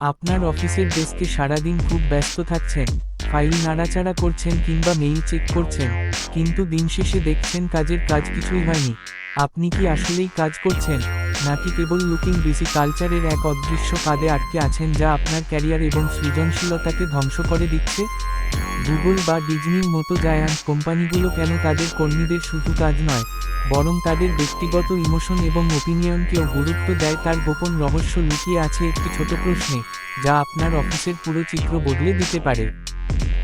আপনার অফিসের ডেস্কে সারাদিন খুব ব্যস্ত থাকছেন, ফাইল নাড়াচাড়া করছেন কিংবা মেইল চেক করছেন, কিন্তু দিন শেষে দেখছেন কাজের কাজ কিছুই হয়নি। আপনি কি আসলেই কাজ করছেন, নাকি কেবল লুকিং বিজি কালচারের এক অদৃশ্য ফাঁদে আটকে আছেন যা আপনার ক্যারিয়ার এবং সৃজনশীলতাকে ধ্বংস করে দিচ্ছে? গুগল বা ডিজনির মতো জায়ান্ট কোম্পানিগুলো কেন তাদের কর্মীদের শুধু কাজ নয়, বরং তাদের ব্যক্তিগত ইমোশন এবং ওপিনিয়নকেও গুরুত্ব দেয়? তার গোপন রহস্য লুকিয়ে আছে একটি ছোট প্রশ্নে, যা আপনার অফিসের পুরো চিত্র বদলে দিতে পারে।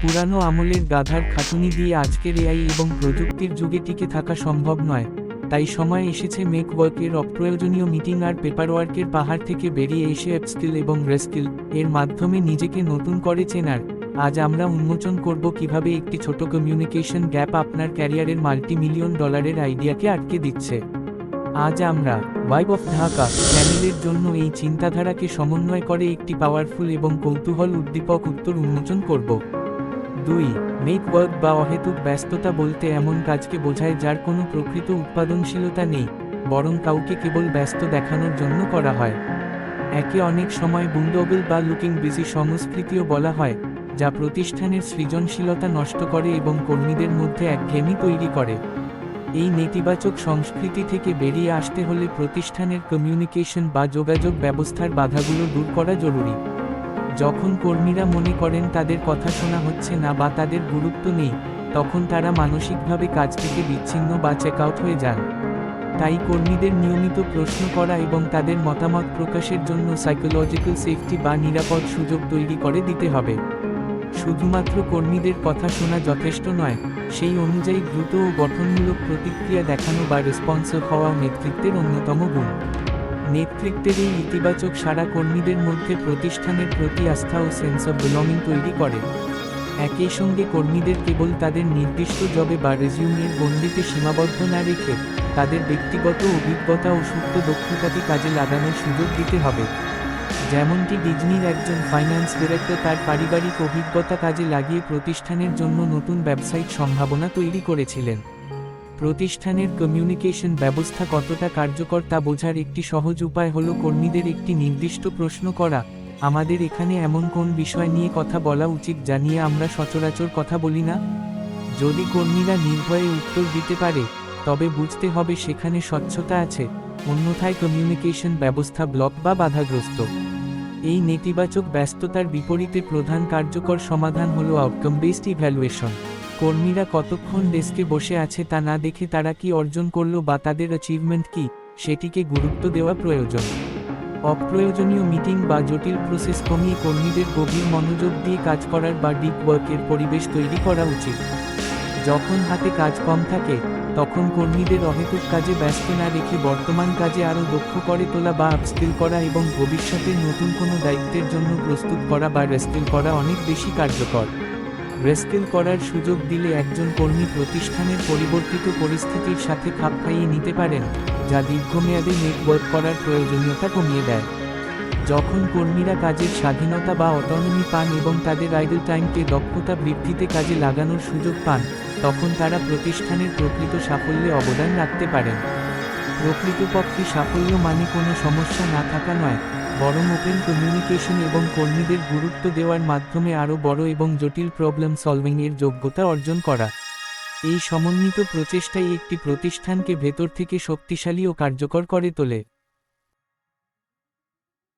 পুরানো আমলের গাধার খাটুনি দিয়ে আজকের এআই এবং প্রযুক্তির যুগে টিকে থাকা সম্ভব নয়। তাই সময় এসেছে মেক ওয়ার্কের অপ্রয়োজনীয় মিটিং আর পেপারওয়ার্কের পাহাড় থেকে বেরিয়ে এসে আপস্কিল এবং রেস্কিল এর মাধ্যমে নিজেকে নতুন করে চেনার। আজ আমরা উন্মোচন করব কিভাবে একটি ছোট কমিউনিকেশন গ্যাপ আপনার ক্যারিয়ারের মাল্টি-মিলিয়ন ডলারের আইডিয়াকে আটকে দিচ্ছে। আজ আমরা ভাইব অফ ঢাকা চ্যানেলের জন্য এই চিন্তাধারাকে সমন্বয় করে একটি পাওয়ারফুল এবং কৌতূহল উদ্দীপক উত্তর উন্মোচন করব। 2. মেক ওয়ার্ক বা অহেতুক ব্যস্ততা বলতে এমন কাজকে বোঝায় যার কোনো প্রকৃত উৎপাদনশীলতা নেই, বরং কাউকে কেবল ব্যস্ত দেখানোর জন্য করা হয়। একে অনেক সময় বুন্ডোবেল বা লুকিং বিজি সংস্কৃতিও বলা হয়, যা প্রতিষ্ঠানের সৃজনশীলতা নষ্ট করে এবং কর্মীদের মধ্যে একঘেয়েমি তৈরি করে। এই নেতিবাচক সংস্কৃতি থেকে বেরিয়ে আসতে হলে প্রতিষ্ঠানের কমিউনিকেশন বা যোগাযোগ ব্যবস্থার বাধাগুলো দূর করা জরুরি। যখন কর্মীরা মনে করেন তাদের কথা শোনা হচ্ছে না বা তাদের গুরুত্ব নেই, তখন তারা মানসিকভাবে কাজ থেকে বিচ্ছিন্ন বা চেকআউট হয়ে যান। তাই কর্মীদের নিয়মিত প্রশ্ন করা এবং তাদের মতামত প্রকাশের জন্য সাইকোলজিক্যাল সেফটি বা নিরাপদ সুযোগ তৈরি করে দিতে হবে। শুধুমাত্র কর্মীদের কথা শোনা যথেষ্ট নয়, সেই অনুযায়ী দ্রুত ও গঠনমূলক প্রতিক্রিয়া দেখানো বা রেসপন্সিভ হওয়া নেতৃত্বের অন্যতম গুণ। নেতৃত্বের এই ইতিবাচক সাড়া কর্মীদের মধ্যে প্রতিষ্ঠানের প্রতি আস্থা ও সেন্স অব বিলংিং তৈরি করে। একই সঙ্গে কর্মীদের কেবল তাদের নির্দিষ্ট জবে বা রেজিউমের গণ্ডিতে সীমাবদ্ধ না রেখে তাদের ব্যক্তিগত অভিজ্ঞতা ও সুপ্ত দক্ষতাকে কাজে লাগানোর সুযোগ দিতে হবে। যেমনটি ডিজনির একজন ফাইন্যান্স ডিরেক্টর তার পারিবারিক অভিজ্ঞতা কাজে লাগিয়ে প্রতিষ্ঠানের জন্য নতুন ব্যবসায়িক সম্ভাবনা তৈরি করেছিলেন। প্রতিষ্ঠানের কমিউনিকেশন ব্যবস্থা কতটা কার্যকর তা বোঝার একটি সহজ উপায় হলো কর্মীদের একটি নির্দিষ্ট প্রশ্ন করা, আমাদের এখানে এমন কোন বিষয় নিয়ে কথা বলা উচিত যা নিয়ে আমরা সচরাচর কথা বলি না? যদি কর্মীরা নির্ভয়ে উত্তর দিতে পারে, তবে বুঝতে হবে সেখানে স্বচ্ছতা আছে, অন্যথায় কমিউনিকেশন ব্যবস্থা ব্লক বা বাধাগ্রস্ত। এই নেতিবাচক ব্যস্ততার বিপরীতে প্রধান কার্যকর সমাধান হলো আউটকাম বেসড ইভ্যালুয়েশন। কর্মীরা কতক্ষণ ডেস্কে বসে আছে তা না দেখে তারা কি অর্জন করলো বা তাদের অ্যাচিভমেন্ট কি, সেটিকে গুরুত্ব দেওয়া প্রয়োজন। অপ্রয়োজনীয় মিটিং বা জটিল প্রসেস কমিয়ে কর্মীদের গভীর মনোযোগ দিয়ে কাজ করার বা ডিপ ওয়ার্কের পরিবেশ তৈরি করা উচিত। যখন হাতে কাজ কম থাকে, তখন কর্মীদের অহেতুক কাজে ব্যস্ত না রেখে বর্তমান কাজে আরও দক্ষ করে তোলা বা আপস্কিল করা এবং ভবিষ্যতের নতুন কোনো দায়িত্বের জন্য প্রস্তুত করা বা রেস্কিল করা অনেক বেশি কার্যকর। রেস্কিল করার সুযোগ দিলে একজন কর্মী প্রতিষ্ঠানের পরিবর্তিত পরিস্থিতির সাথে খাপ খাইয়ে নিতে পারেন, যা দীর্ঘমেয়াদে নেটওয়ার্ক করার প্রয়োজনীয়তা কমিয়ে দেয়। যখন কর্মীরা কাজের স্বাধীনতা বা অটোনমি পান এবং তাদের আইডল টাইমকে দক্ষতা বৃদ্ধিতে কাজে লাগানোর সুযোগ পান, তখন তারা প্রতিষ্ঠানের প্রকৃত সাফল্যে অবদান রাখতে পারেন। প্রকৃতপক্ষে সাফল্য মানে কোনো সমস্যা না থাকা নয়, বরং ওপেন কমিউনিকেশন এবং কর্মীদের গুরুত্ব দেওয়ার মাধ্যমে আরও বড় এবং জটিল প্রবলেম সলভিংয়ের যোগ্যতা অর্জন করা। এই সমন্বিত প্রচেষ্টাই একটি প্রতিষ্ঠানকে ভেতর থেকে শক্তিশালী ও কার্যকর করে তোলে।